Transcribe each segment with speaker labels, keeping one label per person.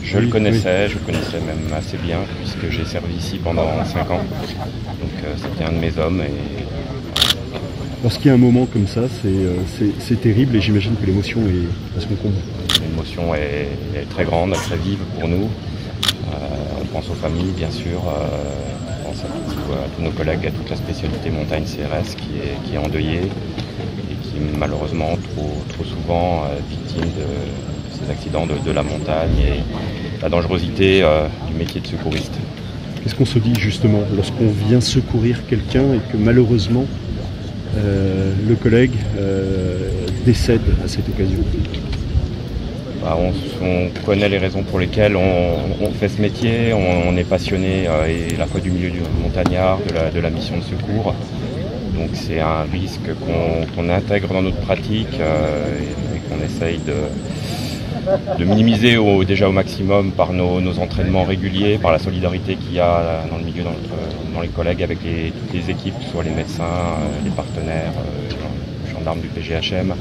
Speaker 1: Je le connaissais même assez bien puisque j'ai servi ici pendant 5 ans. Donc c'était un de mes hommes.
Speaker 2: Lorsqu'il y a un moment comme ça, c'est terrible et j'imagine que l'émotion est à son comble.
Speaker 1: L'émotion est très grande, très vive pour nous. On pense aux familles bien sûr, on pense à tous nos collègues, à toute la spécialité montagne CRS qui est endeuillée et qui malheureusement trop souvent victime de ces accidents de la montagne et la dangerosité du métier de secouriste.
Speaker 2: Qu'est-ce qu'on se dit justement lorsqu'on vient secourir quelqu'un et que malheureusement le collègue décède à cette occasion?
Speaker 1: On connaît les raisons pour lesquelles on fait ce métier, on est passionné et à la fois du milieu du montagnard, de la mission de secours. Donc c'est un risque qu'on intègre dans notre pratique et qu'on essaye de minimiser déjà au maximum par nos entraînements réguliers, par la solidarité qu'il y a dans le milieu, dans les collègues avec toutes les équipes, que ce soit les médecins, les partenaires, les gendarmes du PGHM.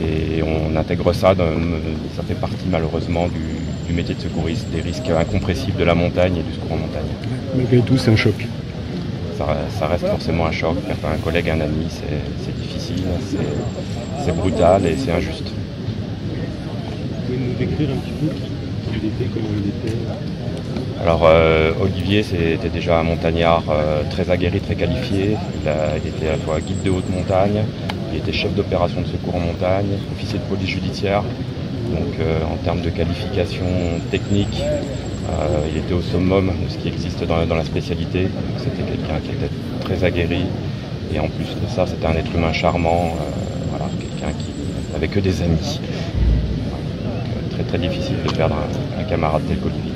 Speaker 1: Et on intègre ça, ça fait partie malheureusement du métier de secouriste, des risques incompressibles de la montagne et du secours en montagne.
Speaker 2: Malgré tout, c'est un choc.
Speaker 1: Ça reste forcément un choc, perdre un collègue, un ami, c'est difficile, c'est brutal et c'est injuste.
Speaker 2: Vous pouvez nous décrire un petit peu qui il était, comment il était?
Speaker 1: Alors Olivier, c'était déjà un montagnard très aguerri, très qualifié. Il était à la fois guide de haute montagne, il était chef d'opération de secours en montagne, officier de police judiciaire. Donc en termes de qualification technique, il était au summum de ce qui existe dans la spécialité. C'était quelqu'un qui était très aguerri et en plus de ça, c'était un être humain charmant, voilà, quelqu'un qui n'avait que des amis. Donc, très difficile de perdre un camarade tel qu'Olivier.